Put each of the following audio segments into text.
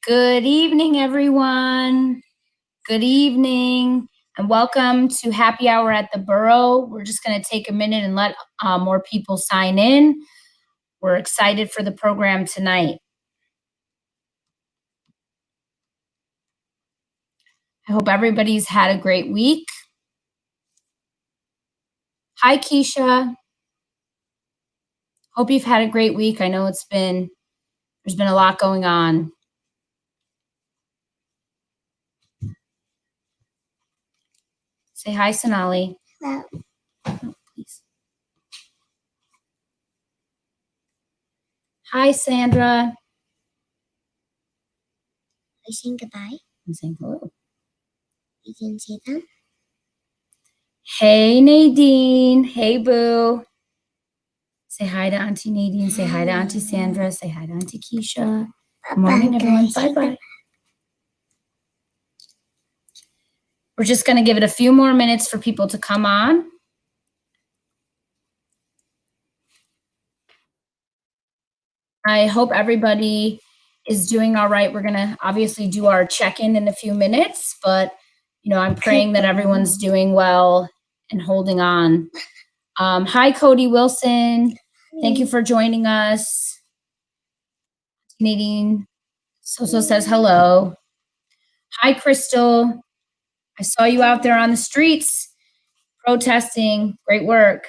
Good evening, everyone. Good evening, and welcome to Happy Hour at the Boro. We're just going to take a minute and let more people sign in. We're excited for the program tonight. I hope everybody's had a great week. Hi, Keisha. Hope you've had a great week. I know there's been a lot going on. Say hi, Sonali. Hello. Oh, please. Hi, Sandra. Are you saying goodbye? I'm saying hello. You can say them? Hey, Nadine. Hey, Boo. Say hi to Auntie Nadine. Say hi to Auntie Sandra. Say hi to Auntie Keisha. Good morning, everyone. Bye-bye. We're just going to give it a few more minutes for people to come on. I hope everybody is doing all right. We're going to obviously do our check-in in a few minutes, but I'm praying that everyone's doing well and holding on. Hi, Cody Wilson. Thank you for joining us. Nadine so says hello. Hi, Crystal. I saw you out there on the streets protesting. Great work.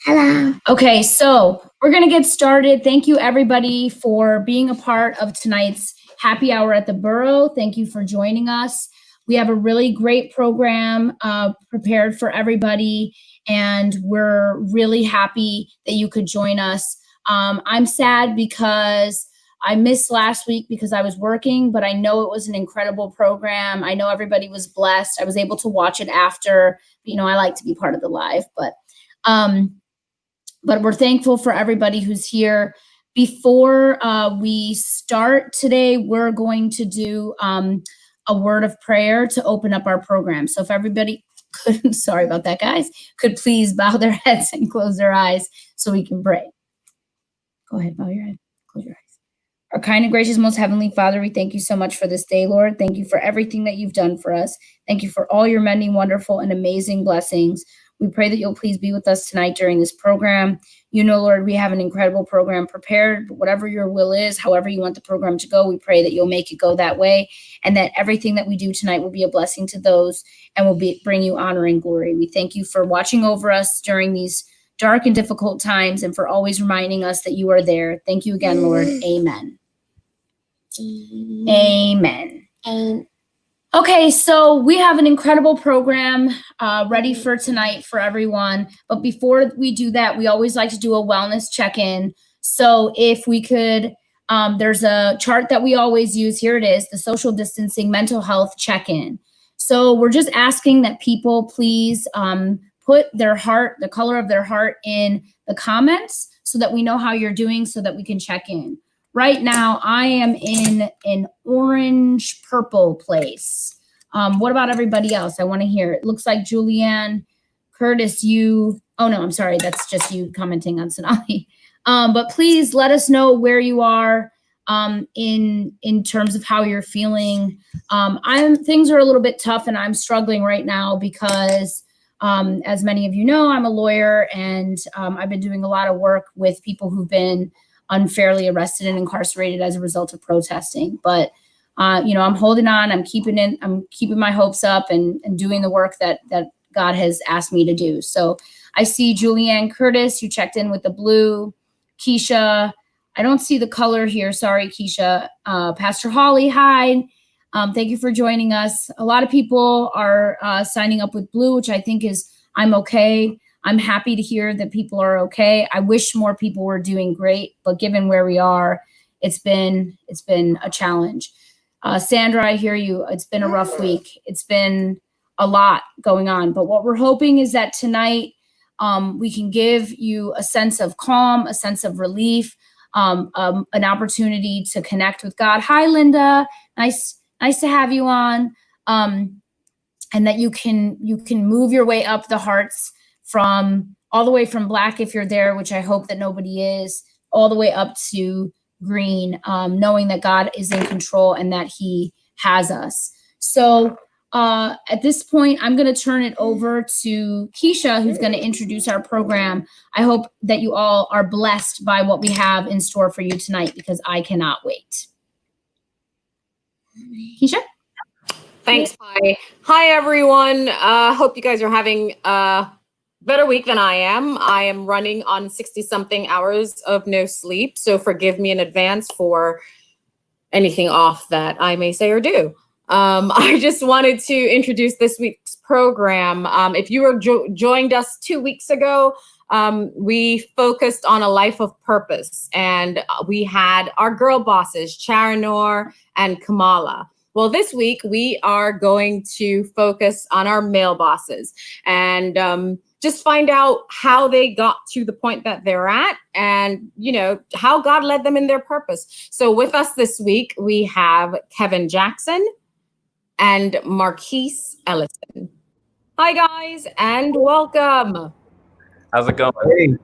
Hello. Okay, so we're going to get started. Thank you, everybody, for being a part of tonight's Happy Hour at the Boro. Thank you for joining us. We have a really great program prepared for everybody, and we're really happy that you could join us. I'm sad because I missed last week because I was working, but I know it was an incredible program. I know everybody was blessed. I was able to watch it after. I like to be part of the live, but we're thankful for everybody who's here. Before we start today, we're going to do a word of prayer to open up our program. So if everybody could, sorry about that, guys, could please bow their heads and close their eyes so we can pray. Go ahead, bow your head, close your eyes. Our kind and gracious, most heavenly Father, we thank you so much for this day, Lord. Thank you for everything that you've done for us. Thank you for all your many wonderful and amazing blessings. We pray that you'll please be with us tonight during this program. Lord, we have an incredible program prepared, but whatever your will is, however you want the program to go, we pray that you'll make it go that way, and that everything that we do tonight will be a blessing to those and will bring you honor and glory. We thank you for watching over us during these dark and difficult times and for always reminding us that you are there. Thank you again, Lord. Amen. Amen. Amen. Okay, so we have an incredible program ready for tonight for everyone. But before we do that, we always like to do a wellness check-in. So if we could, there's a chart that we always use. Here it is, the social distancing mental health check-in. So we're just asking that people please put their heart, the color of their heart, in the comments so that we know how you're doing so that we can check in. Right now, I am in an orange purple place. What about everybody else? I want to hear. It looks like Julianne, Curtis, oh no, I'm sorry. That's just you commenting on Sonali. But please let us know where you are in terms of how you're feeling. Things are a little bit tough and I'm struggling right now because as many of you know, I'm a lawyer and I've been doing a lot of work with people who've been unfairly arrested and incarcerated as a result of protesting. But I'm holding on. I'm keeping my hopes up and doing the work that God has asked me to do. So I see Julianne Curtis, you checked in with the blue. Keisha, I don't see the color here. Sorry, Keisha. Pastor Holly, hi. Thank you for joining us. A lot of people are signing up with blue, which I think is I'm okay. I'm happy to hear that people are okay. I wish more people were doing great, but given where we are, it's been a challenge. Sandra, I hear you. It's been a rough week. It's been a lot going on, but what we're hoping is that tonight we can give you a sense of calm, a sense of relief, an opportunity to connect with God. Hi, Linda. Nice to have you on. And that you can move your way up the hearts from all the way from Black if you're there, which I hope that nobody is, all the way up to green, knowing that God is in control and that he has us. So at this point, I'm going to turn it over to Keisha, who's going to introduce our program. I hope that you all are blessed by what we have in store for you tonight, because I cannot wait. Keisha? Thanks, Pi. Hi, everyone. Hope you guys are having a better week than I am. I am running on 60-something hours of no sleep, so forgive me in advance for anything off that I may say or do. I just wanted to introduce this week's program. If you were joined us 2 weeks ago, we focused on a life of purpose, and we had our girl bosses, Charanor and Kamala. Well, this week we are going to focus on our male bosses and just find out how they got to the point that they're at, and how God led them in their purpose. So with us this week, we have Kevin Jackson and Marquis Ellison. Hi, guys, and welcome. How's it going? Hey.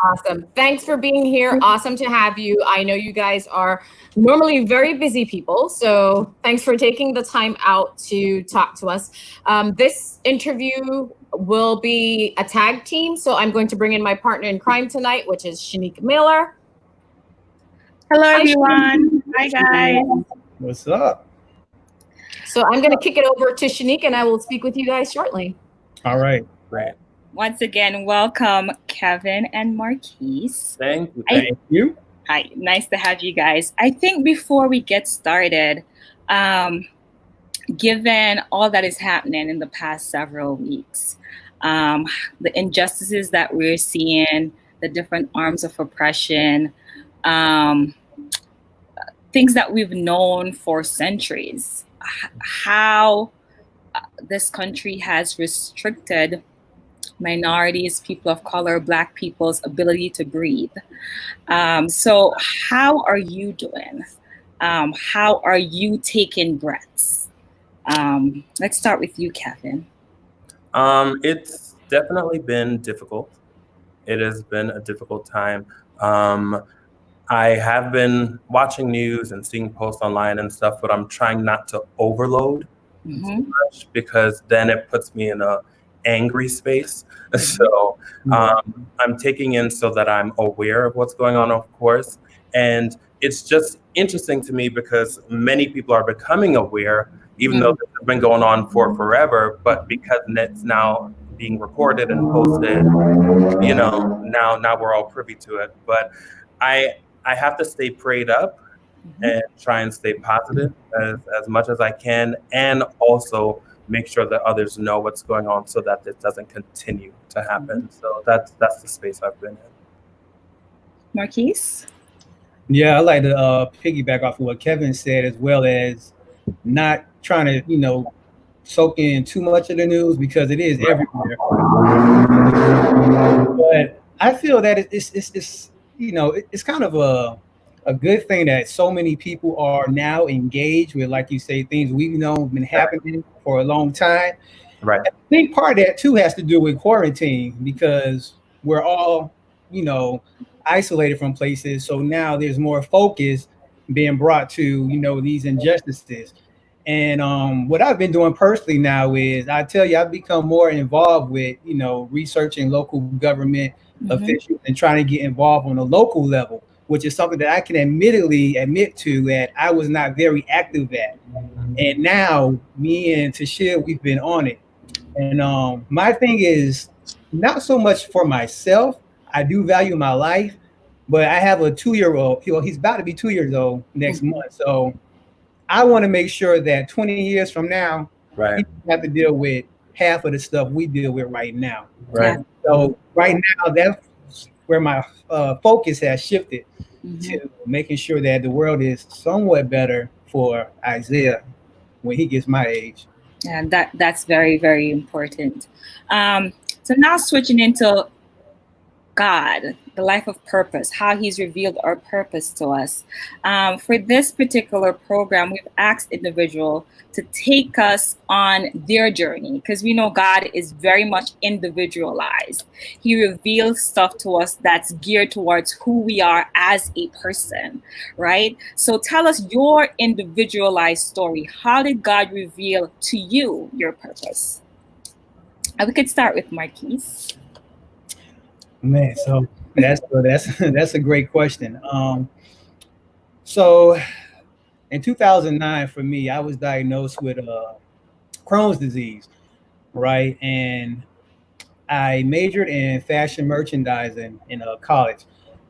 Awesome. Thanks for being here. Awesome to have you. I know you guys are normally very busy people, so thanks for taking the time out to talk to us. This interview will be a tag team, so I'm going to bring in my partner in crime tonight, which is Shanique Miller. Hello, everyone. Hi, guys. What's up? So I'm going to kick it over to Shanique, and I will speak with you guys shortly. All right. Great. Once again, welcome, Kevin and Marquis. Thank you. Thank you. Hi, nice to have you guys. I think before we get started, given all that is happening in the past several weeks, the injustices that we're seeing, the different arms of oppression, things that we've known for centuries, how this country has restricted minorities, people of color, Black people's ability to breathe. So how are you doing? How are you taking breaths? Let's start with you, Kevin. It's definitely been difficult. It has been a difficult time. I have been watching news and seeing posts online and stuff, but I'm trying not to overload too much, because then it puts me in a angry space. So I'm taking in so that I'm aware of what's going on, of course. And it's just interesting to me because many people are becoming aware, even though this has been going on for forever, but because it's now being recorded and posted, now we're all privy to it. But I have to stay prayed up and try and stay positive as much as I can, and also make sure that others know what's going on so that this doesn't continue to happen. So that's the space I've been in. Marquis? Yeah, I like to piggyback off of what Kevin said, as well as not trying to, soak in too much of the news, because it is everywhere. But I feel that it's kind of a good thing that so many people are now engaged with, like you say, things we've known been happening for a long time. Right. I think part of that too has to do with quarantine, because we're all, isolated from places. So now there's more focus being brought to, these injustices. And what I've been doing personally now is, I tell you, I've become more involved with, researching local government officials and trying to get involved on a local level, which is something that I can admit to that I was not very active at. And now me and Tashia, we've been on it. And my thing is not so much for myself. I do value my life, but I have a 2-year-old. He's about to be 2 years old next month. So I want to make sure that 20 years from now, he doesn't have to deal with half of the stuff we deal with right now. Right. So right now, that's where my focus has shifted to making sure that the world is somewhat better for Isaiah when he gets my age. And that's very, very important. So now switching into God, the life of purpose, how he's revealed our purpose to us. For this particular program, we've asked individuals to take us on their journey because we know God is very much individualized. He reveals stuff to us that's geared towards who we are as a person, right? So tell us your individualized story. How did God reveal to you your purpose? And we could start with Marquis. Man, so that's a great question. So in 2009, for me, I was diagnosed with Crohn's disease, right? And I majored in fashion merchandising in college.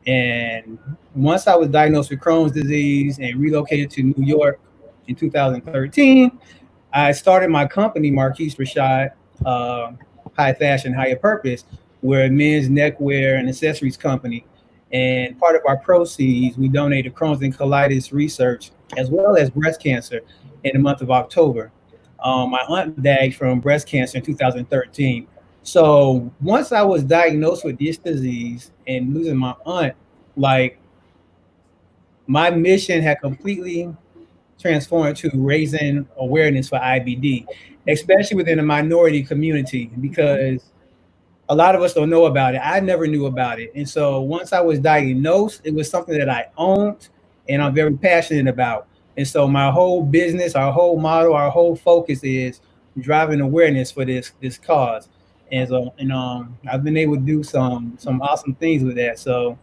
And once I was diagnosed with Crohn's disease and relocated to New York in 2013, I started my company, Marquis Rashad, High Fashion, Higher Purpose. We're a men's neckwear and accessories company. And part of our proceeds, we donated Crohn's and colitis research as well as breast cancer in the month of October. My aunt died from breast cancer in 2013. So once I was diagnosed with this disease and losing my aunt, like my mission had completely transformed to raising awareness for IBD, especially within the minority community, because a lot of us don't know about it. I never knew about it. And so once I was diagnosed, it was something that I owned and I'm very passionate about. And so my whole business, our whole model, our whole focus is driving awareness for this cause. And so, I've been able to do some awesome things with that. So,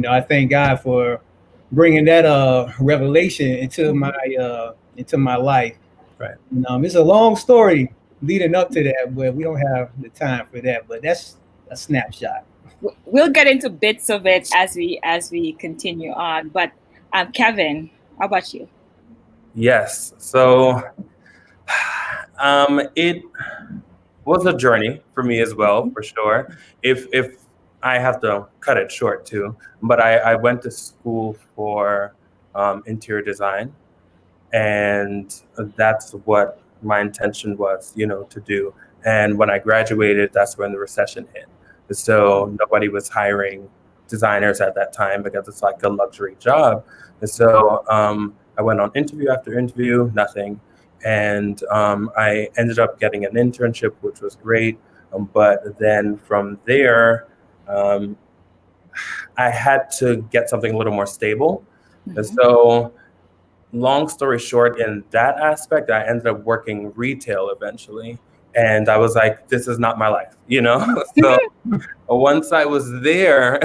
I thank God for bringing that revelation into my life. Right. It's a long story leading up to that, but we don't have the time for that. But that's a snapshot. We'll get into bits of it as we continue on. But Kevin, how about you? Yes. So it was a journey for me as well, for sure. If I have to cut it short too, but I went to school for interior design, and that's what my intention was, to do. And when I graduated, that's when the recession hit. So nobody was hiring designers at that time because it's like a luxury job. And so I went on interview after interview, nothing. And I ended up getting an internship, which was great. But then from there, I had to get something a little more stable. Mm-hmm. And so long story short, in that aspect, I ended up working retail eventually. And I was like, this is not my life, So once I was there,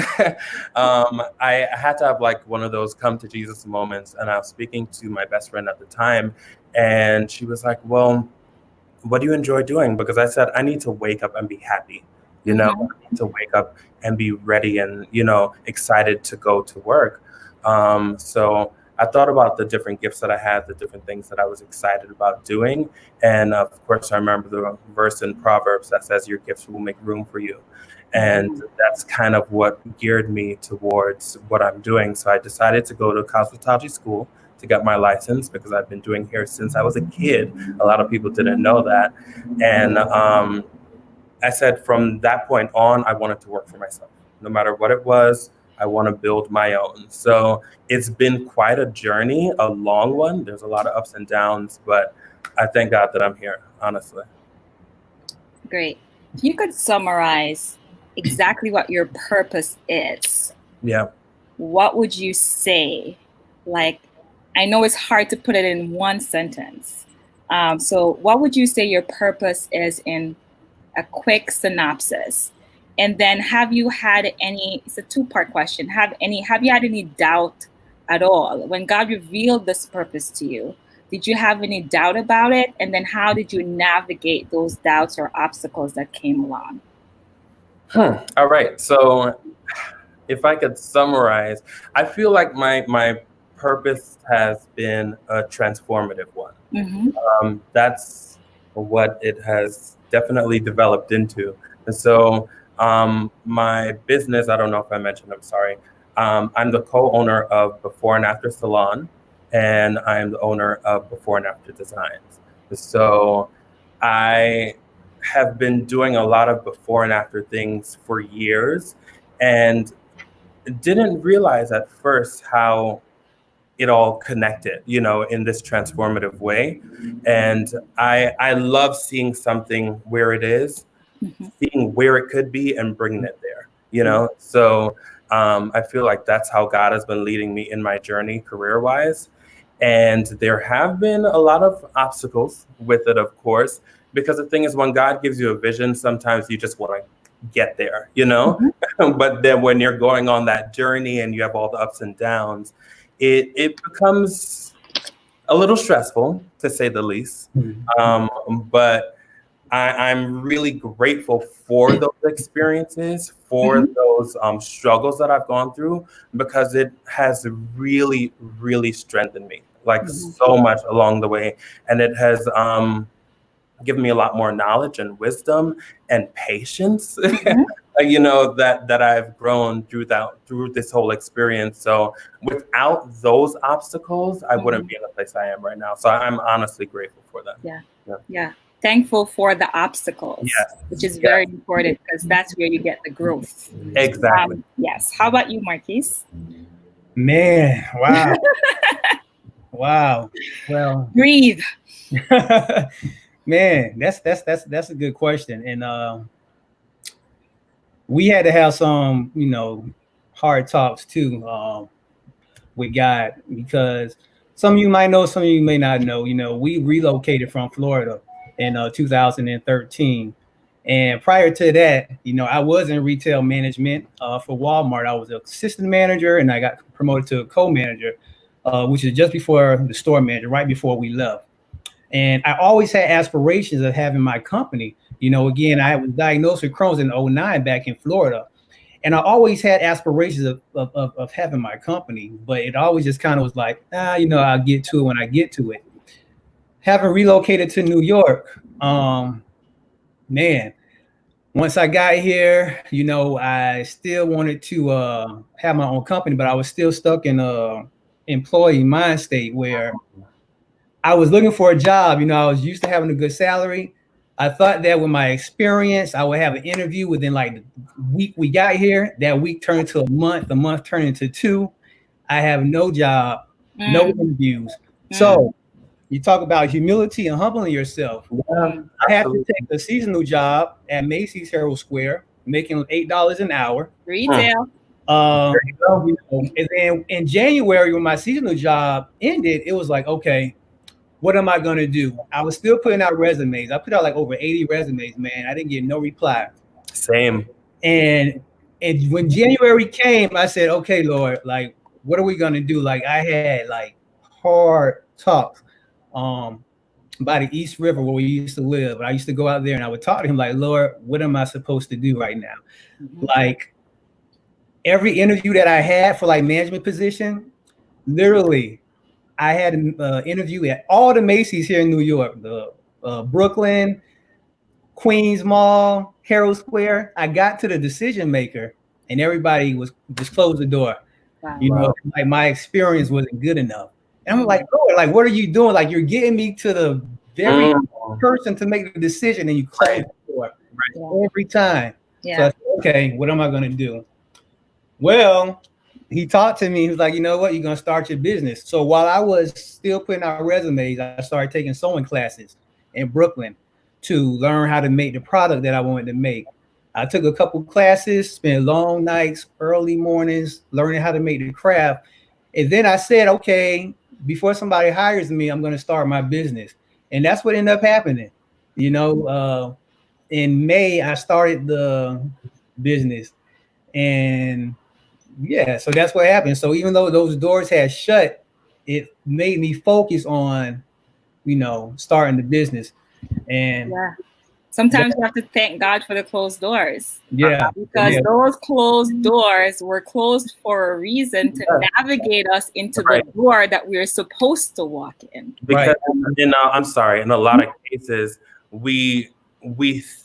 I had to have like one of those come to Jesus moments. And I was speaking to my best friend at the time. And she was like, well, what do you enjoy doing? Because I said, I need to wake up and be happy, I need to wake up and be ready and, excited to go to work. So I thought about the different gifts that I had, the different things that I was excited about doing. And of course, I remember the verse in Proverbs that says, your gifts will make room for you. And that's kind of what geared me towards what I'm doing. So I decided to go to cosmetology school to get my license because I've been doing hair since I was a kid. A lot of people didn't know that. And I said from that point on, I wanted to work for myself. No matter what it was, I want to build my own. So it's been quite a journey, a long one. There's a lot of ups and downs, but I thank God that I'm here, honestly. Great. If you could summarize exactly what your purpose is, what would you say? Like, I know it's hard to put it in one sentence. So what would you say your purpose is in a quick synopsis? And then have you had it's a two-part question. Have you had any doubt at all? When God revealed this purpose to you, did you have any doubt about it? And then how did you navigate those doubts or obstacles that came along? All right. So if I could summarize, I feel like my purpose has been a transformative one. Mm-hmm. That's what it has definitely developed into. And so my business, I don't know if I mentioned, I'm sorry. I'm the co-owner of Before and After Salon, and I'm the owner of Before and After Designs. So I have been doing a lot of before and after things for years. and didn't realize at first how it all connected, in this transformative way. And I love seeing something where it is, seeing where it could be and bringing it there, So I feel like that's how God has been leading me in my journey career-wise. And there have been a lot of obstacles with it, of course, because the thing is, when God gives you a vision, sometimes you just want to get there, But then when you're going on that journey and you have all the ups and downs, it becomes a little stressful, to say the least. But I'm really grateful for those experiences, for those struggles that I've gone through, because it has really, really strengthened me, like so much along the way. And it has given me a lot more knowledge and wisdom and patience, that I've grown through this whole experience. So without those obstacles, I wouldn't be in the place I am right now. So I'm honestly grateful for them. Yeah. Thankful for the obstacles, which is very important, because that's where you get the growth. Exactly. Yes. How about you, Marquis? Man, wow. Wow. Well, Breathe. Man, that's a good question. And we had to have some, hard talks too, with God, because some of you might know, some of you may not know. We relocated from Florida in 2013, and prior to that, I was in retail management for Walmart. I was an assistant manager, and I got promoted to a co-manager, which is just before the store manager, right before we left. And I always had aspirations of having my company. Again, I was diagnosed with Crohn's in 2009 back in Florida. And I always had aspirations of having my company, but it always just kind of was like, I'll get to it when I get to it. Having relocated to New York, man, once I got here, I still wanted to have my own company, but I was still stuck in a employee mind state where I was looking for a job. I was used to having a good salary. I thought that with my experience, I would have an interview within like the week we got here. That week turned to a month turned into 2. I have no job, no interviews. So you talk about humility and humbling yourself. I had to take a seasonal job at Macy's Herald Square, making $8 an hour. Retail. And then in January, when my seasonal job ended, it was like, okay, what am I going to do? I was still putting out resumes. I put out like over 80 resumes, man. I didn't get no reply. Same. And when January came, I said, okay, Lord, like, what are we going to do? Like, I had like hard talks by the East River where we used to live. I used to go out there and I would talk to him like, Lord, what am I supposed to do right now? Like, every interview that I had for like management position, literally, I had an interview at all the Macy's here in New York, the Brooklyn, Queens Mall, Herald Square. I got to the decision maker and everybody was just closed the door. Wow. Like my experience wasn't good enough. And I'm like, Lord, like, what are you doing? Like, you're getting me to the very person to make the decision and you close the door every time. So I said, okay, what am I going to do? Well, he talked to me. He was like, you know what? You're going to start your business. So while I was still putting out resumes, I started taking sewing classes in Brooklyn to learn how to make the product that I wanted to make. I took a couple classes, spent long nights, early mornings, learning how to make the craft. And then I said, okay, before somebody hires me, I'm going to start my business. And that's what ended up happening. In May, I started the business. And so that's what happened. So even though those doors had shut, it made me focus on, starting the business. And sometimes you have to thank God for the closed doors. Because those closed doors were closed for a reason, to navigate us into the door that we're supposed to walk in. Because I'm sorry, in a lot of cases, we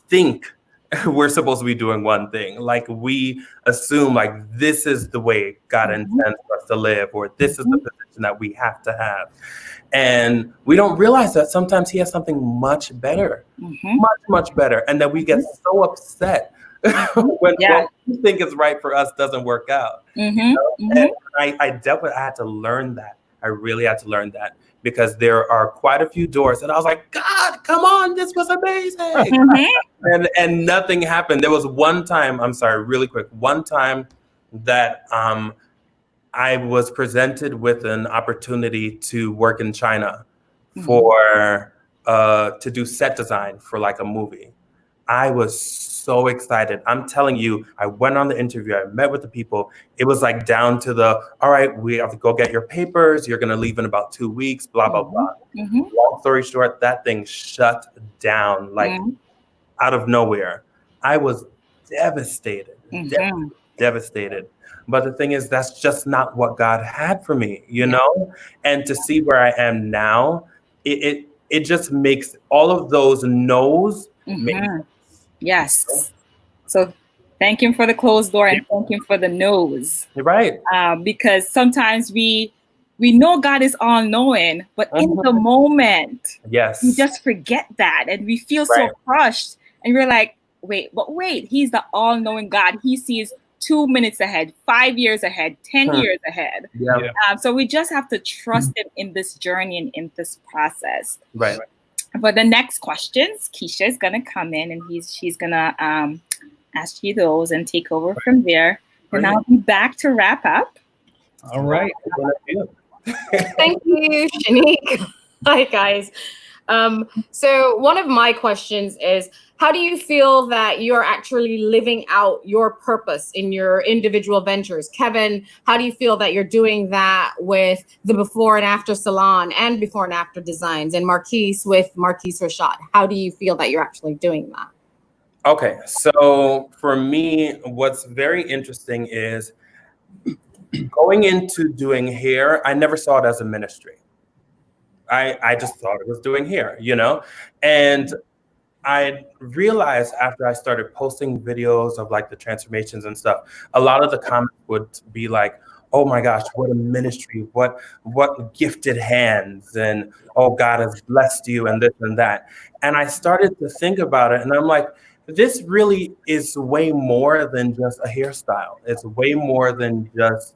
think we're supposed to be doing one thing. Like, we assume like this is the way God intends for us to live, or this is the position that we have to have. And we don't realize that sometimes he has something much better, much better. And that we get so upset when Yeah. what we think is right for us doesn't work out. Mm-hmm. And I had to learn that. I really had to learn that because there are quite a few doors and I was like, God, come on, this was amazing. Mm-hmm. And nothing happened. There was one time, I'm sorry, really quick, one time that I was presented with an opportunity to work in China for to do set design for like a movie. I was so excited. I'm telling you, I went on the interview, I met with the people. It was like down to the, all right, we have to go get your papers. You're going to leave in about 2 weeks, blah, blah, blah. Long story short, that thing shut down like out of nowhere. I was devastated, devastated. But the thing is, that's just not what God had for me, you know? And to see where I am now, it just makes all of those no's make sense. Yes. So thank him for the closed door and thank him for the no's. You're right. Because sometimes we know God is all knowing, but in the moment, we just forget that and we feel so crushed. And we're like, wait, he's the all knowing God. He sees 2 minutes ahead, 5 years ahead, 10 years ahead. So we just have to trust him in this journey and in this process. Right. For the next questions, Keisha is gonna come in and she's gonna ask you those and take over from there. And I'll be back to wrap up. All right. Thank you, Shanique. Hi, guys. So one of my questions is, how do you feel that you're actually living out your purpose in your individual ventures? Kevin, how do you feel that you're doing that with the before and after salon and before and after designs? And Marquis with Marquis Rashad, how do you feel that you're actually doing that? Okay, so for me, what's very interesting is going into doing hair, I never saw it as a ministry. I just thought it was doing hair, you know? And I realized after I started posting videos of like the transformations and stuff, a lot of the comments would be like, oh my gosh, what a ministry, what gifted hands, and oh, God has blessed you and this and that. And I started to think about it and I'm like, this really is way more than just a hairstyle. It's way more than just,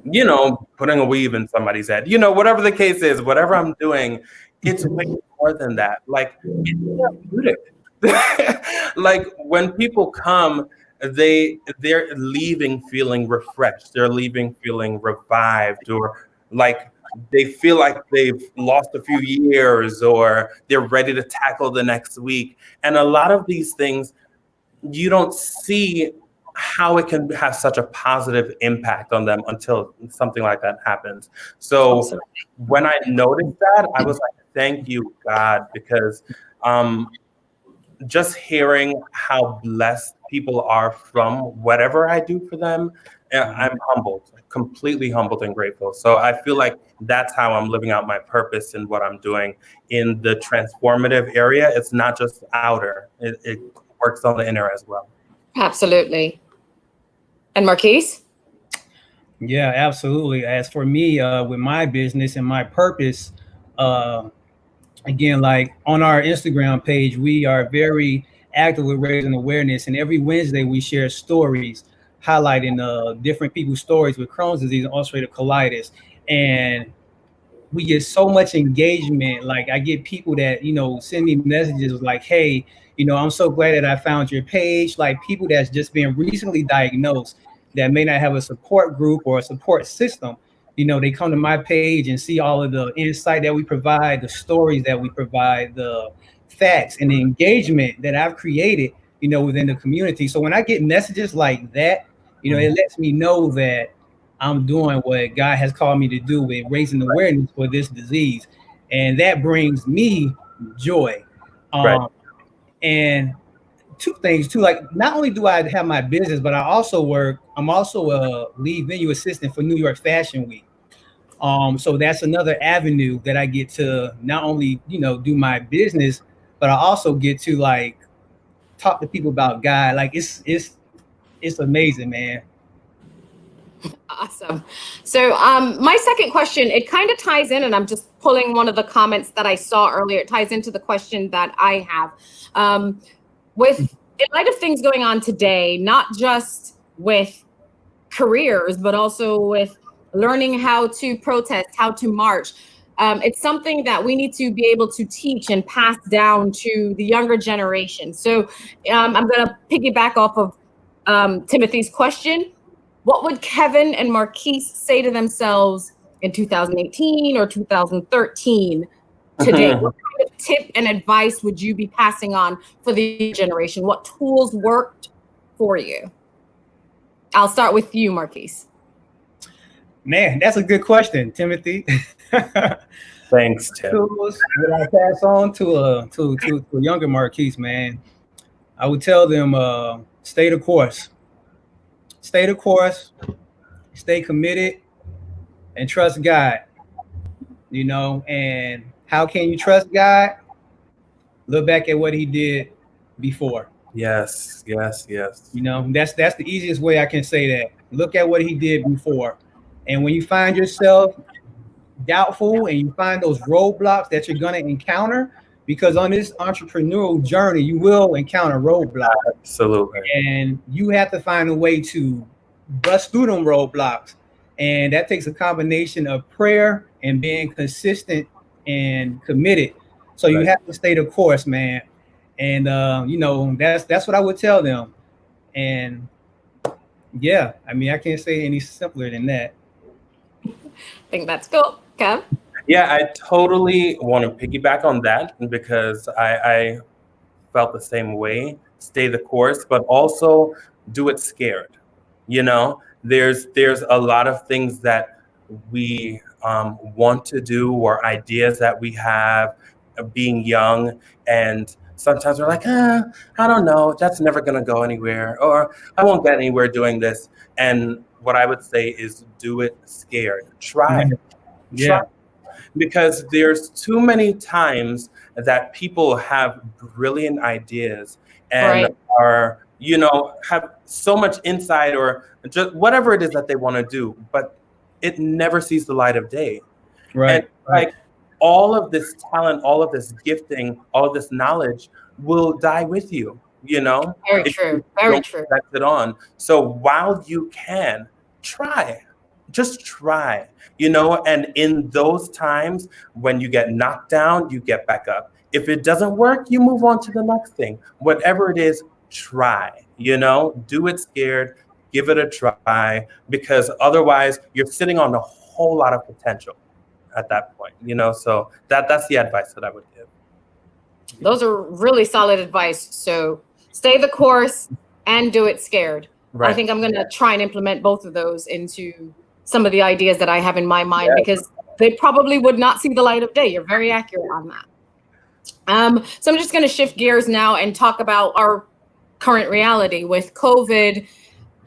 you know, putting a weave in somebody's head, you know, whatever the case is, whatever I'm doing, it's way more than that. Like, it's therapeutic. Like when people come, they're leaving feeling refreshed. They're leaving feeling revived, or like they feel like they've lost a few years, or they're ready to tackle the next week. And a lot of these things, you don't see how it can have such a positive impact on them until something like that happens. So when I noticed that, I was like, thank you, God, because just hearing how blessed people are from whatever I do for them, I'm humbled, completely humbled and grateful. So I feel like that's how I'm living out my purpose in what I'm doing in the transformative area. It's not just outer, it works on the inner as well. Absolutely. And Marquis? Yeah, absolutely. As for me, with my business and my purpose, again, like on our Instagram page, we are very active with raising awareness. And every Wednesday, we share stories highlighting different people's stories with Crohn's disease and ulcerative colitis. And we get so much engagement. Like I get people that, you know, send me messages like, hey, you know, I'm so glad that I found your page. Like people that's just been recently diagnosed that may not have a support group or a support system. You know, they come to my page and see all of the insight that we provide, the stories that we provide, the facts and the engagement that I've created, you know, within the community. So when I get messages like that, you know, it lets me know that I'm doing what God has called me to do with raising awareness for this disease. And that brings me joy. And two things too, like not only do I have my business, but I'm also a lead venue assistant for New York Fashion Week. So that's another avenue that I get to not only, you know, do my business, but I also get to like talk to people about God. Like it's amazing, man. Awesome. So my second question, it kind of ties in, and I'm just pulling one of the comments that I saw earlier. It ties into the question that I have. in light of things going on today, not just with careers, but also with learning how to protest, how to march, it's something that we need to be able to teach and pass down to the younger generation. So I'm going to piggyback off of Timothy's question. What would Kevin and Marquis say to themselves in 2018 or 2013 today? What kind of tip and advice would you be passing on for the generation? What tools worked for you? I'll start with you, Marquis. Man, that's a good question, Timothy. Thanks, Tim. Tools that I pass on to a younger Marquis, man. I would tell them stay the course. Stay the course, stay committed, and trust God. You know, and how can you trust God? Look back at what he did before. Yes. You know, that's the easiest way I can say that. Look at what he did before. And when you find yourself doubtful and you find those roadblocks that you're going to encounter, because on this entrepreneurial journey, you will encounter roadblocks. Absolutely. And you have to find a way to bust through them roadblocks. And that takes a combination of prayer and being consistent and committed. So you have to stay the course, man. And you know, that's what I would tell them. And yeah, I mean, I can't say any simpler than that. I think that's cool. Kev? Yeah, I totally want to piggyback on that because I felt the same way. Stay the course, but also do it scared. You know, there's a lot of things that we want to do or ideas that we have being young, and sometimes we're like, I don't know, that's never going to go anywhere, or I won't get anywhere doing this. And what I would say is do it scared. Try. Because there's too many times that people have brilliant ideas and are, you know, have so much insight or just whatever it is that they want to do, but it never sees the light of day. And like all of this talent, all of this gifting, all of this knowledge will die with you, you know? Very true. Very true. Pass it on. So while you can, try. Just try, you know, and in those times when you get knocked down, you get back up. If it doesn't work, you move on to the next thing. Whatever it is, try, you know, do it scared, give it a try, because otherwise you're sitting on a whole lot of potential at that point, you know, so that's the advice that I would give. Those are really solid advice. So stay the course and do it scared. Right. I think I'm going to try and implement both of those into some of the ideas that I have in my mind, because they probably would not see the light of day. You're very accurate on that. So I'm just going to shift gears now and talk about our current reality with COVID.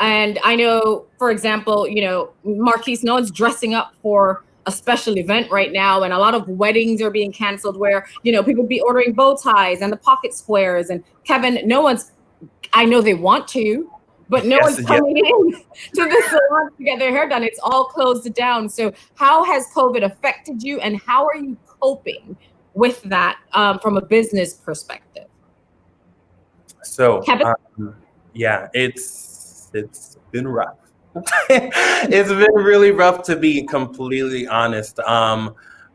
And I know, for example, you know, Marquis, no one's dressing up for a special event right now. And a lot of weddings are being canceled where, you know, people be ordering bow ties and the pocket squares. And Kevin, I know they want to, but no one's coming in to the salon to get their hair done. It's all closed down. So how has COVID affected you, and how are you coping with that from a business perspective? So, yeah, it's been rough. It's been really rough, to be completely honest.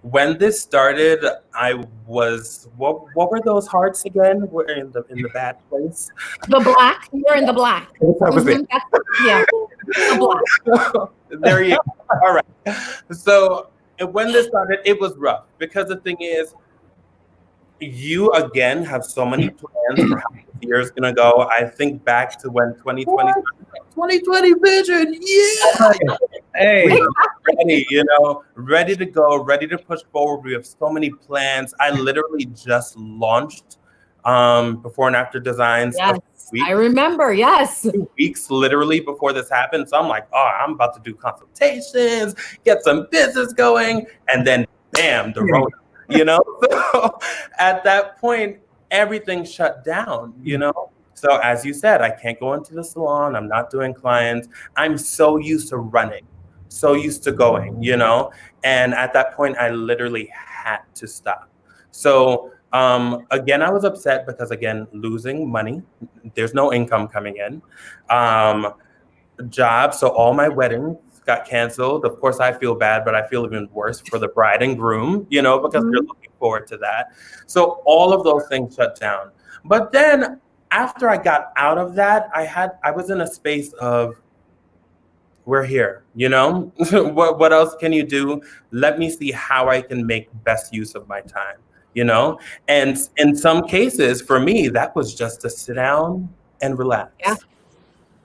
When this started, I was what were those hearts again? We're in the bad place. The black. You're in the black. Mm-hmm. Yeah. The black. There you go. All right. So when this started, it was rough because the thing is, you again have so many plans for how this year is gonna go. I think back to when 2020 vision, hey, ready, you know, ready to go, ready to push forward. We have so many plans. I literally just launched before and after designs. Yes, I remember. Yes, 2 weeks literally before this happened. So I'm like, oh, I'm about to do consultations, get some business going, and then bam, the road. You know, so at that point, everything shut down, you know? So as you said, I can't go into the salon. I'm not doing clients. I'm so used to running, so used to going, you know? And at that point, I literally had to stop. So Again, I was upset because, again, losing money. There's no income coming in. Job, so all my weddings got canceled. Of course, I feel bad, but I feel even worse for the bride and groom, because they're looking forward to that. So all of those things shut down. But then after I got out of that, I was in a space of, we're here, what else can you do? Let me see how I can make best use of my time, And in some cases, for me, that was just to sit down and relax. Yeah.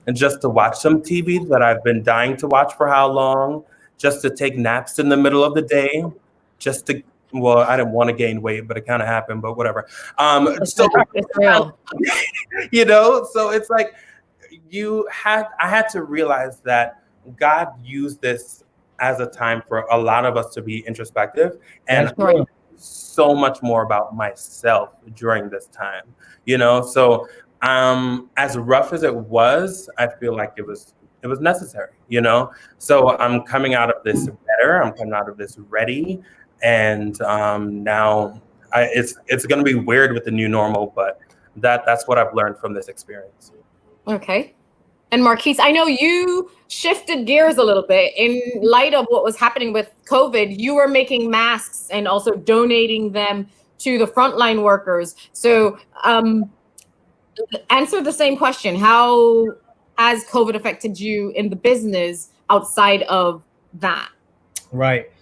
And just to watch some TV that I've been dying to watch for how long, just to take naps in the middle of the day, well, I didn't want to gain weight, but it kind of happened, but whatever. It's real. So it's like I had to realize that God used this as a time for a lot of us to be introspective and so much more about myself during this time, so as rough as it was, I feel like it was necessary, so I'm coming out of this better, I'm coming out of this ready, and now it's going to be weird with the new normal, but that's what I've learned from this experience. Okay. And Marquis, I know you shifted gears a little bit in light of what was happening with COVID. You were making masks and also donating them to the frontline workers. So answer the same question. How has COVID affected you in the business outside of that? Right.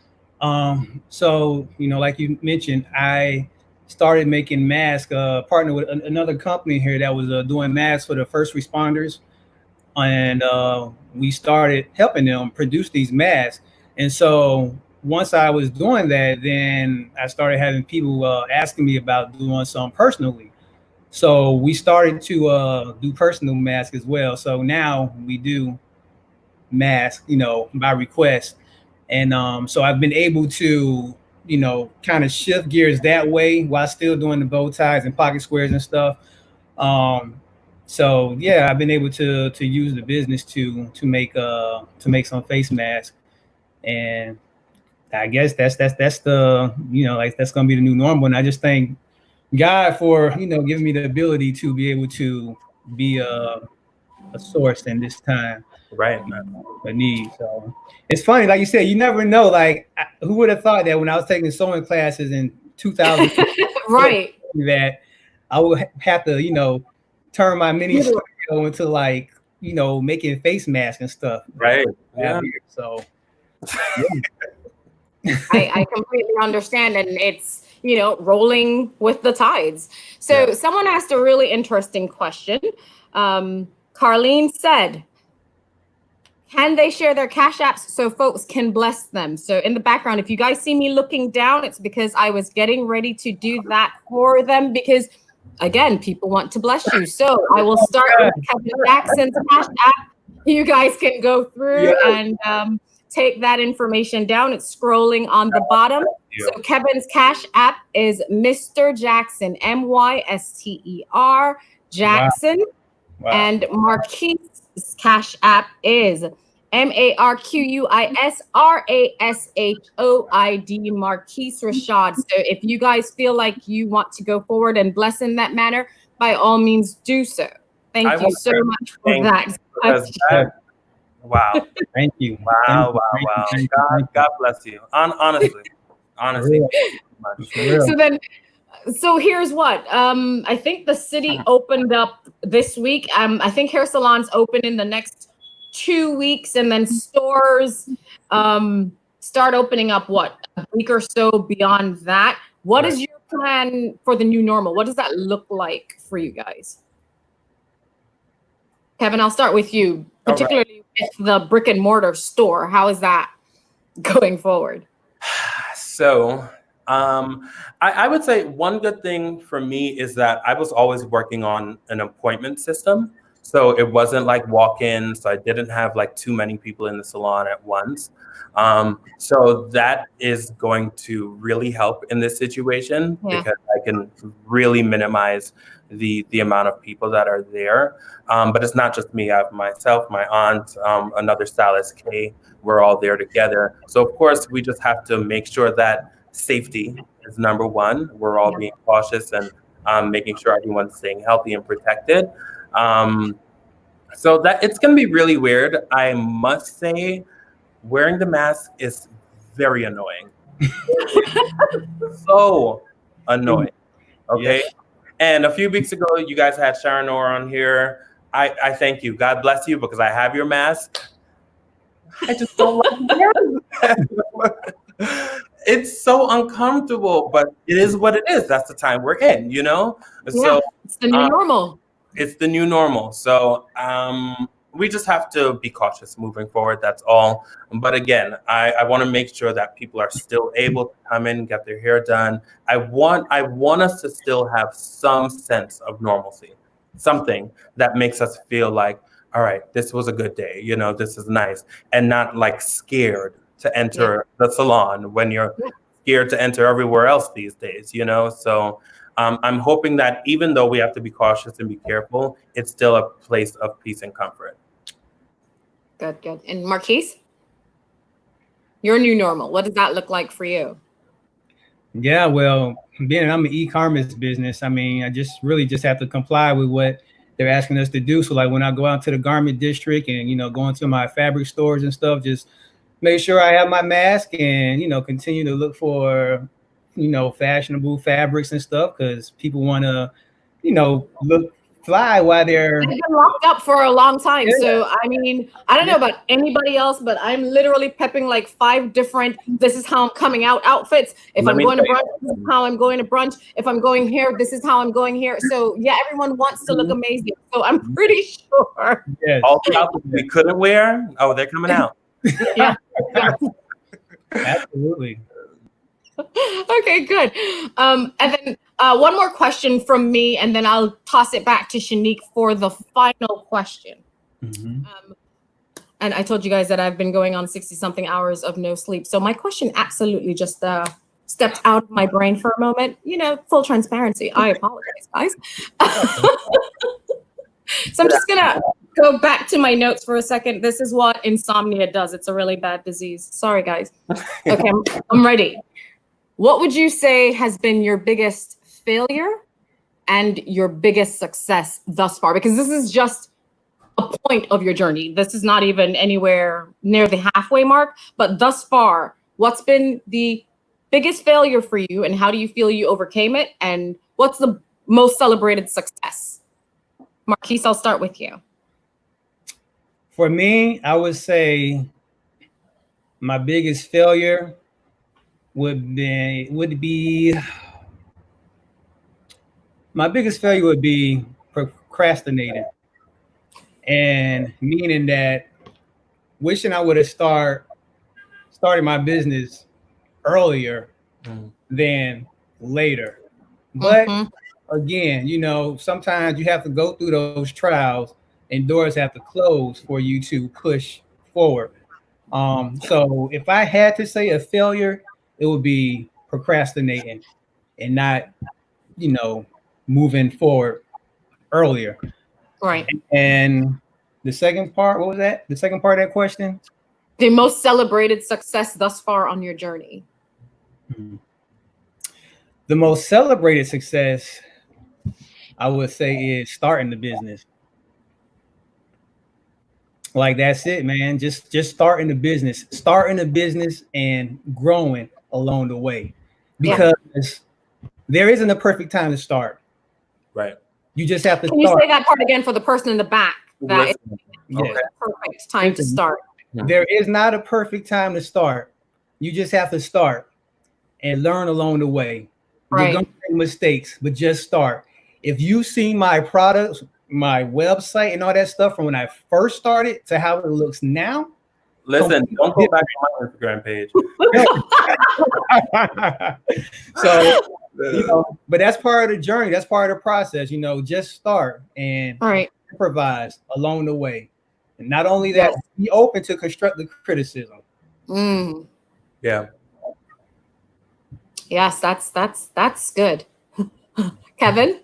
So, like you mentioned, I started making masks, partnered with another company here that was doing masks for the first responders. And we started helping them produce these masks. And so once I was doing that, then I started having people asking me about doing some personally. So we started to do personal masks as well. So now we do masks, by request. And so I've been able to, kind of shift gears that way while still doing the bow ties and pocket squares and stuff. So yeah, I've been able to use the business to make some face masks, and I guess that's the that's gonna be the new normal. And I just thank God for giving me the ability to be able to be a source in this time, right? A need. So it's funny, like you said, you never know. Like who would have thought that when I was taking sewing classes in 2000, right, that I would have to turn my mini studio into making face masks and stuff. Right. Yeah. So yeah. I completely understand. And it's, rolling with the tides. So someone asked a really interesting question. Carlene said, can they share their Cash Apps so folks can bless them? So in the background, if you guys see me looking down, it's because I was getting ready to do that for them because again, people want to bless you. So I will start with Kevin Jackson's Cash App. You guys can go through and take that information down. It's scrolling on the bottom. So Kevin's Cash App is Mr. Jackson, MYSTER Jackson. Wow. And Marquis' Cash App is MarquisRashoid, Marquis Rashad. So if you guys feel like you want to go forward and bless in that manner, by all means do so. Thank you so much for that. Wow. Thank you. Wow. God bless you. Honestly. So here's what. I think the city opened up this week. I think hair salons open in the next 2 weeks, and then stores start opening up a week or so beyond that. What is your plan for the new normal? What does that look like for you guys? Kevin, I'll start with you, particularly with the brick and mortar store. How is that going forward? So I would say one good thing for me is that I was always working on an appointment system. So it wasn't like walk-in. So I didn't have too many people in the salon at once. So that is going to really help in this situation because I can really minimize the amount of people that are there. But it's not just me. I have myself, my aunt, another stylist, Kay. We're all there together. So of course we just have to make sure that safety is number one. We're all being cautious and making sure everyone's staying healthy and protected. So that it's going to be really weird. I must say, wearing the mask is very annoying. So annoying. Okay. Yes. And a few weeks ago, you guys had Sharon Orr on here. I thank you. God bless you, because I have your mask. I just don't like wearing it. It's so uncomfortable, but it is what it is. That's the time we're in, you know? So it's the new normal. It's the new normal. So we just have to be cautious moving forward. That's all. But again, I want to make sure that people are still able to come in, get their hair done. I want us to still have some sense of normalcy, something that makes us feel like, all right, this was a good day. You know, this is nice, and not like scared to enter the salon when you're scared to enter everywhere else these days, you know? So I'm hoping that even though we have to be cautious and be careful, it's still a place of peace and comfort. Good. And Marquis, your new normal, what does that look like for you? Yeah, well, being I'm an e-commerce business, I mean, I just have to comply with what they're asking us to do. So like when I go out to the garment district and, you know, go into my fabric stores and stuff, just make sure I have my mask and, you know, continue to look for, you know, fashionable fabrics and stuff, because people want to, you know, look fly while they're been locked up for a long time. So I mean, I don't know about anybody else, but I'm literally pepping like 5 different "this is how I'm coming out" outfits. If I'm going to brunch, this is how I'm going to brunch. If I'm going here, this is how I'm going here. So yeah, everyone wants to look amazing. So I'm pretty sure. Yes. All the outfits we couldn't wear, oh, they're coming out. Yeah. Absolutely. Okay, good. And then one more question from me, and then I'll toss it back to Shanique for the final question. And I told you guys that I've been going on 60-something hours of no sleep. So my question absolutely just stepped out of my brain for a moment. You know, full transparency. I apologize, guys. So I'm just going to go back to my notes for a second. This is what insomnia does. It's a really bad disease. Sorry, guys. Okay, I'm ready. What would you say has been your biggest failure and your biggest success thus far? Because this is just a point of your journey. This is not even anywhere near the halfway mark. But thus far, what's been the biggest failure for you, and how do you feel you overcame it? And what's the most celebrated success? Marquis, I'll start with you. For me, I would say my biggest failure would be procrastinating, and meaning that wishing I would have started my business earlier than later. But again, you know, sometimes you have to go through those trials and doors have to close for you to push forward. So if I had to say a failure, it would be procrastinating and not, you know, moving forward earlier. Right. And the second part, what was that? The second part of that question? The most celebrated success thus far on your journey. The most celebrated success, I would say, is starting the business. Like, that's it, man. Just starting the business and growing along the way, because there isn't a perfect time to start. Right. You just have to Can start. you say that part again for the person in the back? That is Yes. the perfect time to start. There is not a perfect time to start. You just have to start and learn along the way. Right. You're going to make mistakes, but just start. If you see my products, my website and all that stuff from when I first started to how it looks now. Listen, don't go back on my Instagram page. So, you know, but that's part of the journey. That's part of the process. You know, just start and improvise along the way. And not only that, be open to constructive criticism. Yeah. Yes, that's good. Kevin?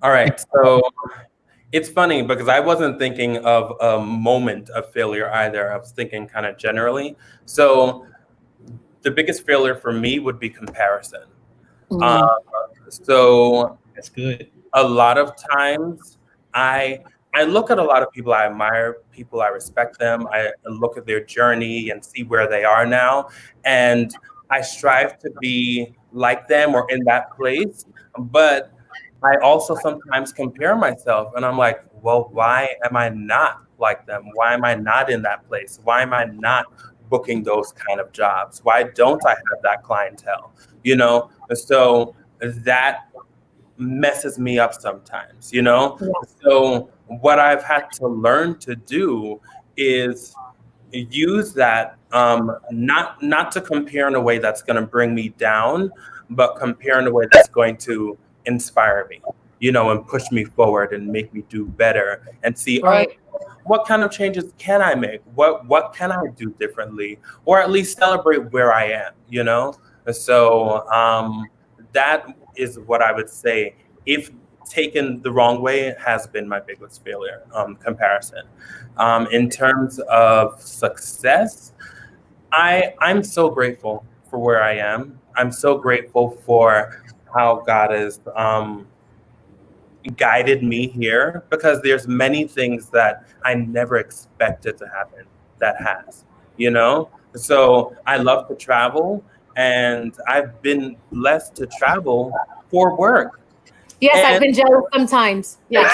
All right. So it's funny because I wasn't thinking of a moment of failure either. I was thinking kind of generally. So the biggest failure for me would be comparison. Mm. So That's good. a lot of times I look at a lot of people I admire, people I respect them. I look at their journey and see where they are now. And I strive to be like them or in that place. But I also sometimes compare myself and I'm like, well, why am I not like them? Why am I not in that place? Why am I not booking those kind of jobs? Why don't I have that clientele? You know, so that messes me up sometimes, you know? Yeah. So what I've had to learn to do is use that not to compare in a way that's going to bring me down, but compare in a way that's going to inspire me, you know, and push me forward and make me do better and see, Right. what kind of changes can I make? What can I do differently, or at least celebrate where I am, you know? So that is what I would say, if taken the wrong way, has been my biggest failure, comparison. In terms of success, I'm so grateful for where I am. I'm so grateful for how God has guided me here, because there's many things that I never expected to happen that has, you know? So I love to travel, and I've been blessed to travel for work. Yes, I've And been jealous sometimes. Yes.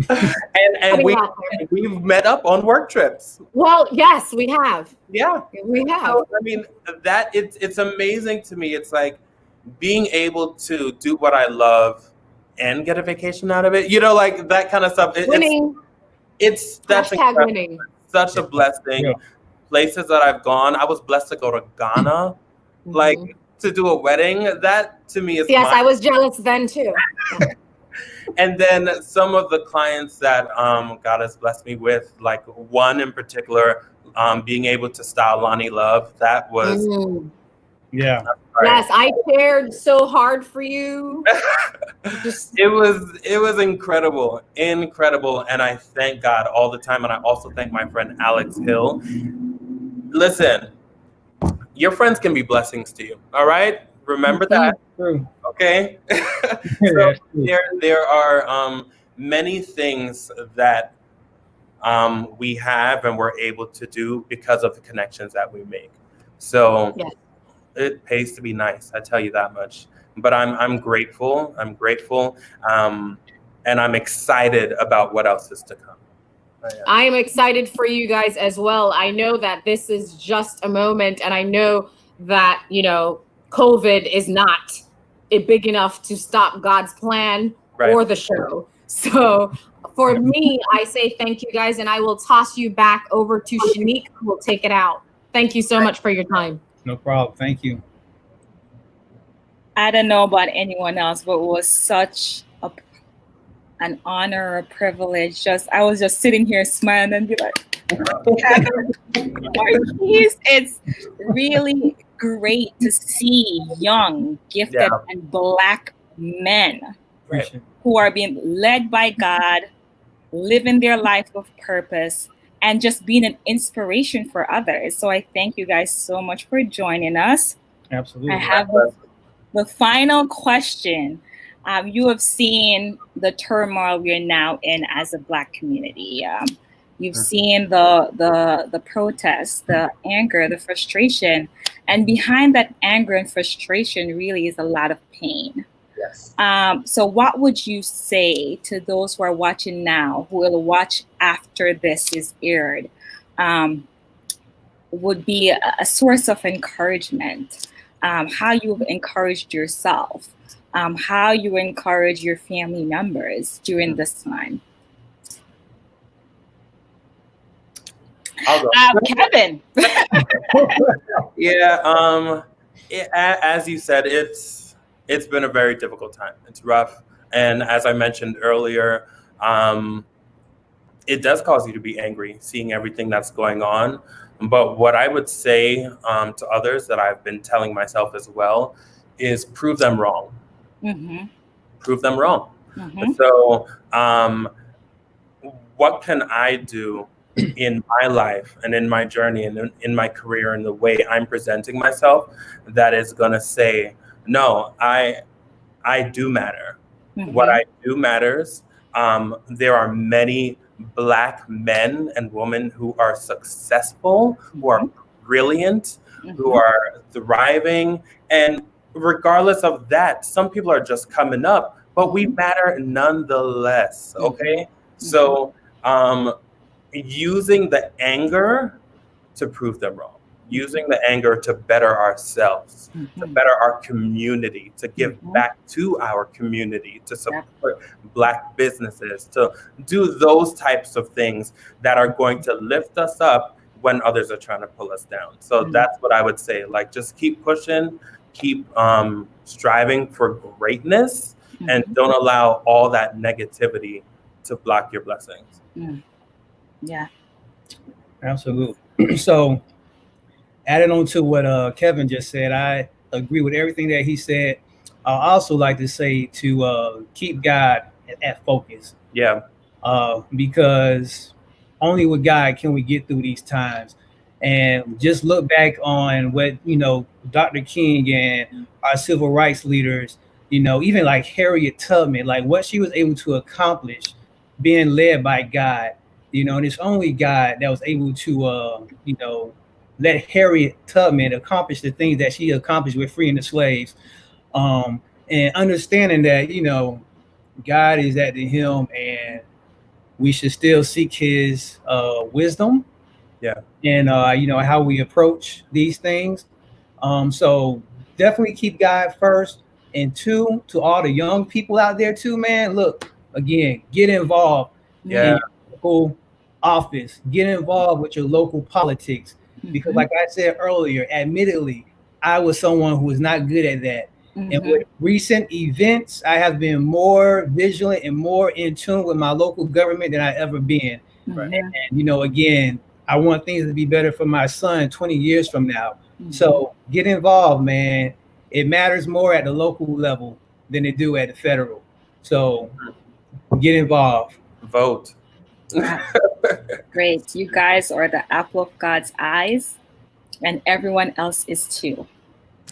and Putting it out there. we've met up on work trips. Well, yes, we have. Yeah. We have. So, I mean, that it's amazing to me. It's like being able to do what I love and get a vacation out of it. You know, like that kind of stuff. Winning. That's Hashtag incredible. winning. Such a blessing. Yeah. Places that I've gone, I was blessed to go to Ghana, like Mhm. to do a wedding. That to me is Yes, my- I was jealous then too. And then some of the clients that God has blessed me with, like one in particular, being able to style Lonnie Love, that was Mm. Yeah. Yes, I cared so hard for you. Just it was incredible, and I thank God all the time, and I also thank my friend Alex Hill. Listen, your friends can be blessings to you. All right, remember that. True. Okay. So That's true. there are many things that we have and we're able to do because of the connections that we make. So Yes. it pays to be nice, I tell you that much. But I'm grateful. I'm grateful, and I'm excited about what else is to come. I am excited for you guys as well. I know that this is just a moment, and I know that, you know, COVID is not big enough to stop God's plan Right. or the show. So for me, I say thank you guys, and I will toss you back over to Shanique, who will take it out. Thank you so much for your time. No problem. Thank you. I don't know about anyone else, but it was such an honor, a privilege. I was just sitting here smiling and be like, Marquis, it's really great to see young, gifted, and Black men Appreciate it. who are being led by God, living their life of purpose, and just being an inspiration for others. So I thank you guys so much for joining us. Absolutely. I have the final question. You have seen the turmoil we are now in as a Black community. You've seen the protests, the anger, the frustration, and behind that anger and frustration really is a lot of pain. Yes. So what would you say to those who are watching now, who will watch after this is aired, would be a source of encouragement? How you've encouraged yourself, how you encourage your family members during this time. I'll go. Kevin. Yeah. As you said, it's been a very difficult time. It's rough, and as I mentioned earlier, it does cause you to be angry seeing everything that's going on. But what I would say to others, that I've been telling myself as well, is prove them wrong. Mm-hmm. Prove them wrong. Mm-hmm. So what can I do in my life and in my journey and in my career and the way I'm presenting myself that is going to say, no, I do matter. What I do matters. There are many Black men and women who are successful, who are brilliant, who are thriving. And regardless of that, some people are just coming up, but we matter nonetheless. Okay. So using the anger to prove them wrong, using the anger to better ourselves, to better our community, to give back to our community, to support Black businesses, to do those types of things that are going to lift us up when others are trying to pull us down. So that's what I would say. Like, just keep pushing, keep striving for greatness, and don't allow all that negativity to block your blessings. Yeah. Absolutely. So, adding on to what Kevin just said, I agree with everything that he said. I also like to say to keep God at focus. Yeah. Because only with God can we get through these times. And just look back on what, Dr. King and our civil rights leaders, even like Harriet Tubman, like what she was able to accomplish being led by God, and it's only God that was able to, let Harriet Tubman accomplish the things that she accomplished with freeing the slaves. And understanding that, God is at the helm and we should still seek his wisdom. Yeah. And, how we approach these things. So definitely keep God first. And two, to all the young people out there too, man, look, again, get involved in your local office, get involved with your local politics. Because like I said earlier, admittedly, I was someone who was not good at that. And with recent events, I have been more vigilant and more in tune with my local government than I ever been. And, again, I want things to be better for my son 20 years from now. So get involved, man. It matters more at the local level than it do at the federal. So get involved. Vote. Great. You guys are the apple of God's eyes, and everyone else is too.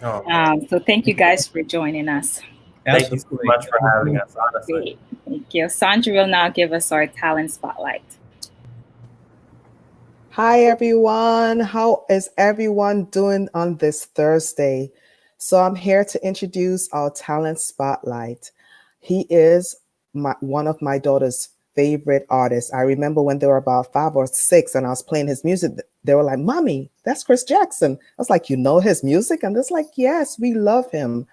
So thank you guys for joining us. Thank you so much for having us, honestly. Great. Thank you. Sandra will now give us our talent spotlight. Hi, everyone. How is everyone doing on this Thursday? So I'm here to introduce our talent spotlight. He is one of my daughter's favorite artists. I remember when they were about 5 or 6 and I was playing his music, they were like, "Mommy, that's Chris Jackson." I was like, "You know his music?" And it's like, "Yes, we love him."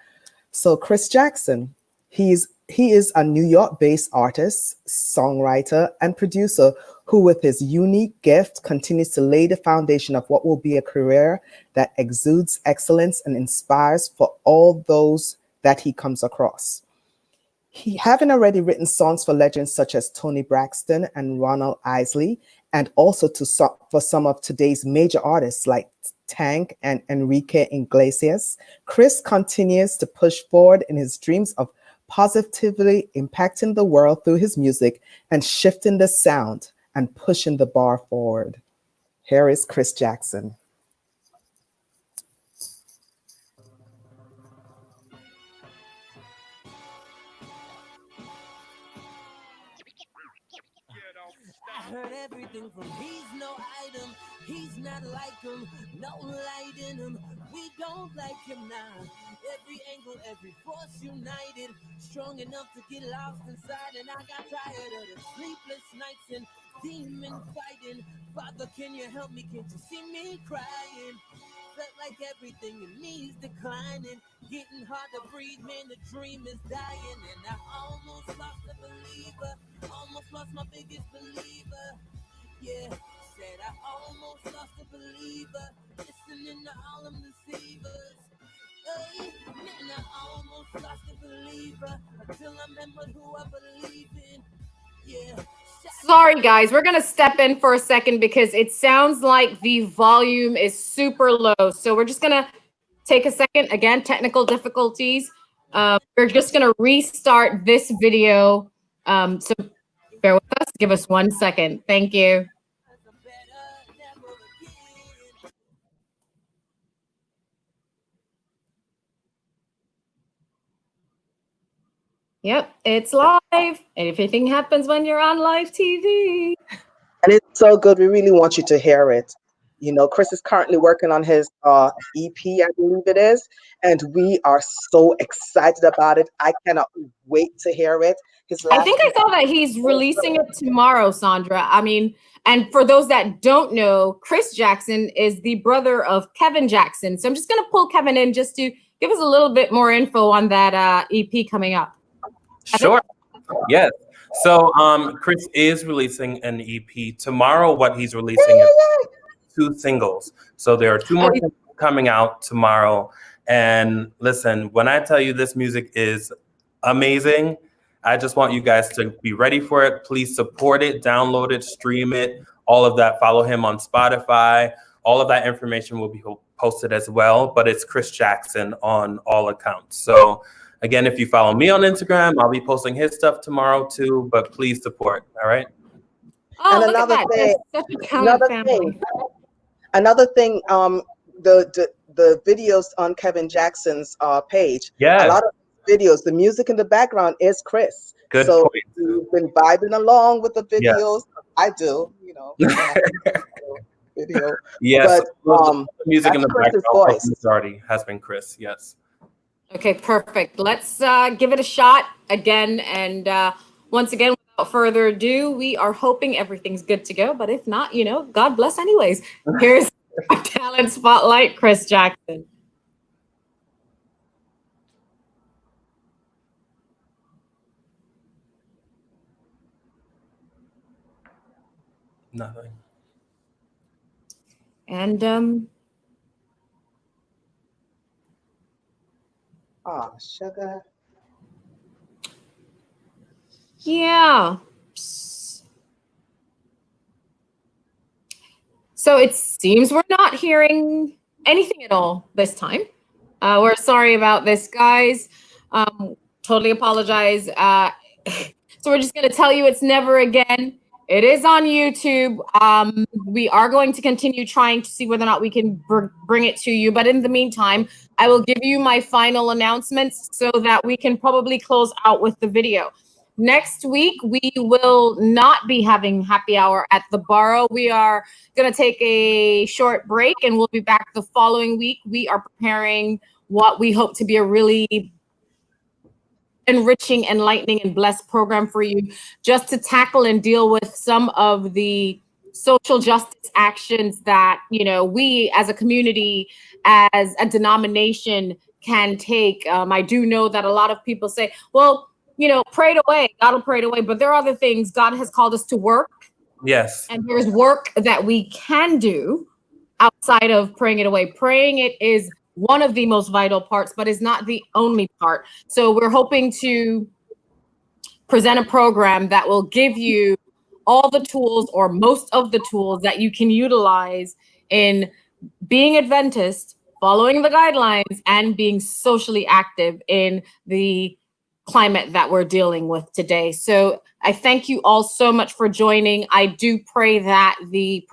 So Chris Jackson, he is a New York-based artist, songwriter, and producer who, with his unique gift, continues to lay the foundation of what will be a career that exudes excellence and inspires for all those that he comes across. He having already written songs for legends such as Toni Braxton and Ronald Isley, and also for some of today's major artists like Tank and Enrique Iglesias, Chris continues to push forward in his dreams of positively impacting the world through his music and shifting the sound and pushing the bar forward. Here is Chris Jackson. I heard everything from he's no item, he's not like him, no light in him, we don't like him now. Every angle, every force united, strong enough to get lost inside, and I got tired of the sleepless nights and demon fighting. Father, can you help me? Can't you see me crying? Felt like everything in me is declining, getting hard to breathe, man, the dream is dying, and I almost lost a believer, almost lost my biggest believer, yeah, said I almost lost a believer, listening to all them deceivers, hey, man, I almost lost a believer, until I remembered who I believe in, yeah. Sorry, guys, we're going to step in for a second because it sounds like the volume is super low. So we're just going to take a second. Again, technical difficulties. We're just going to restart this video. So bear with us. Give us 1 second. Thank you. Yep, it's live. And everything happens when you're on live TV. And it's so good. We really want you to hear it. You know, Chris is currently working on his EP, I believe it is, and we are so excited about it. I cannot wait to hear it. I think I saw that he's releasing it tomorrow, Sandra. I mean, and for those that don't know, Chris Jackson is the brother of Kevin Jackson. So I'm just going to pull Kevin in just to give us a little bit more info on that EP coming up. Sure. Yes. So Chris is releasing an EP tomorrow. What he's releasing is 2 singles. So there are 2 more singles coming out tomorrow. And listen, when I tell you this music is amazing, I just want you guys to be ready for it. Please support it, download it, stream it, all of that. Follow him on Spotify. All of that information will be posted as well. But it's Chris Jackson on all accounts. So again, if you follow me on Instagram, I'll be posting his stuff tomorrow too, but please support, all right? Oh, and look another at that. thing, Such a talent family. Another thing, the videos on Kevin Jackson's page, Yeah. a lot of videos, the music in the background is Chris. Good so point. You've been vibing along with the videos. Yes. I do, you know. Video. Yes. But the music in the Chris's background voice. majority has been Chris, yes. Okay, perfect. Let's give it a shot again. And once again, without further ado, we are hoping everything's good to go. But if not, you know, God bless anyways. Here's our talent spotlight, Chris Jackson. Nothing. And Oh, sugar. yeah. So it seems we're not hearing anything at all this time. We're sorry about this, guys. Totally apologize. So we're just going to tell you it's never again. It is on YouTube. We are going to continue trying to see whether or not we can bring it to you. But in the meantime, I will give you my final announcements so that we can probably close out with the video. Next week, we will not be having happy hour at the Boro. We are going to take a short break and we'll be back the following week. We are preparing what we hope to be a really enriching, enlightening, and blessed program for you, just to tackle and deal with some of the social justice actions that, you know, we as a community, as a denomination can take. I do know that a lot of people say, well, you know, pray it away, God will pray it away. But there are other things. God has called us to work. Yes. And there's work that we can do outside of praying it away. Praying it is one of the most vital parts, but is not the only part. So we're hoping to present a program that will give you all the tools or most of the tools that you can utilize in being Adventist, following the guidelines, and being socially active in the climate that we're dealing with today. So I thank you all so much for joining. I do pray that the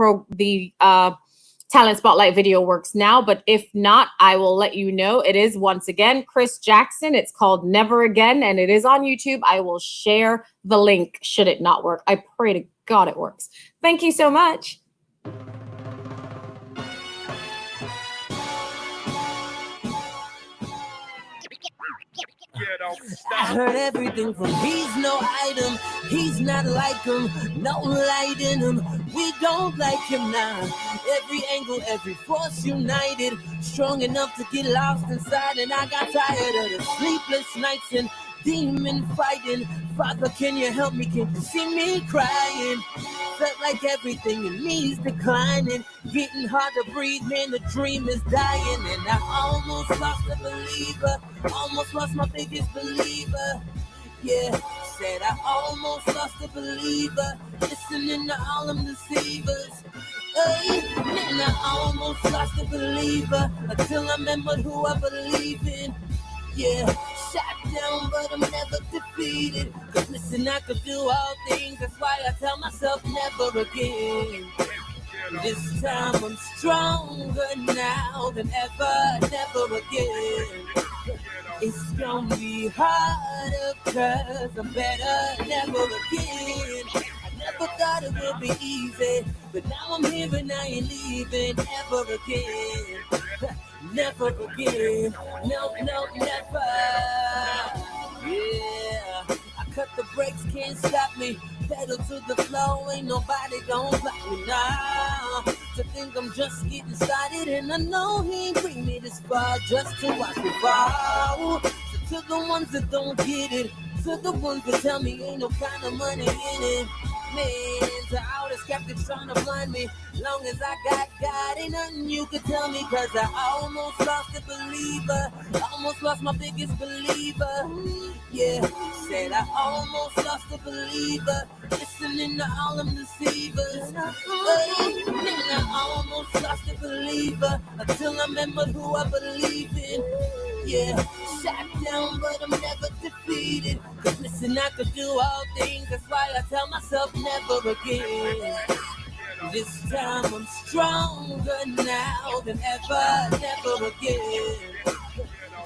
Talent Spotlight video works now, but if not, I will let you know. It is once again Chris Jackson. It's called Never Again, and it is on YouTube. I will share the link should it not work. I pray to God it works. Thank you so much. I heard everything from he's no item, he's not like him, no light in him, we don't like him now. Every angle, every force united, strong enough to get lost inside. And I got tired of the sleepless nights and demon fighting. Father, can you help me? Can you see me crying? Felt like everything in me is declining, getting hard to breathe, man, the dream is dying. And I almost lost a believer, almost lost my biggest believer. Yeah, said I almost lost a believer, listening to all them deceivers. Hey, and I almost lost a believer, until I remembered who I believe in. Yeah, shot down, but I'm never defeated. Cause listen, I could do all things, that's why I tell myself never again. This time I'm stronger now than ever, never again. It's gonna be harder, cause I'm better, never again. I never thought it would be easy, but now I'm here and I ain't leaving ever again. Never again, no, never. Yeah, I cut the brakes, can't stop me. Pedal to the floor, ain't nobody gon' block me now. To think I'm just getting started, and I know he ain't bring me this far just to watch me fall. So to the ones that don't get it, to the ones that tell me ain't no kind of money in it. Man, to all the skeptics trying to blind me. Long as I got God, ain't nothing you can tell me. Cause I almost lost a believer. Almost lost my biggest believer. Yeah, said I almost lost a believer. Listening to all them deceivers. Hey, and I almost lost a believer. Until I remembered who I believe in. Yeah, shot down, but I'm never defeated. Cause listen, I could do all things. That's why I tell myself never again. This time I'm stronger now than ever, never again.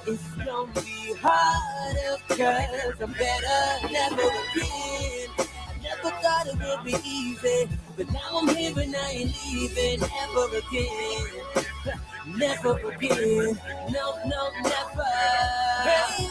It's gonna be harder, cause I'm better, never again. I never thought it would be easy, but now I'm here and I ain't leaving ever again. Never again, no, never. Hey,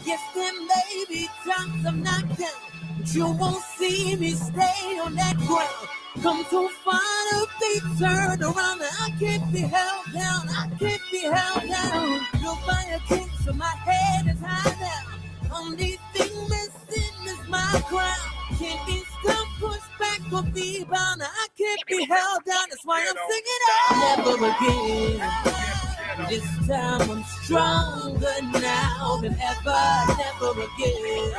yes, there may be times I'm knocked down, but you won't see me stay on that ground. Come to find a feet turned around, and I can't be held down, I can't be held down. You'll find a king, so my head is high now. Only thing missing is my crown. Can't be stopped, pushed back, or be bound. I can't be held down, that's why I'm singing out. Never again. This time I'm stronger now than ever, never again.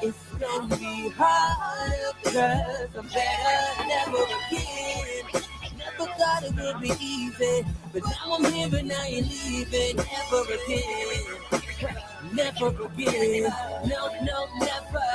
It's gonna be harder, cause I'm better, never again. I never thought it would be easy, but now I'm here and I ain't leaving ever again. Never again, no, never.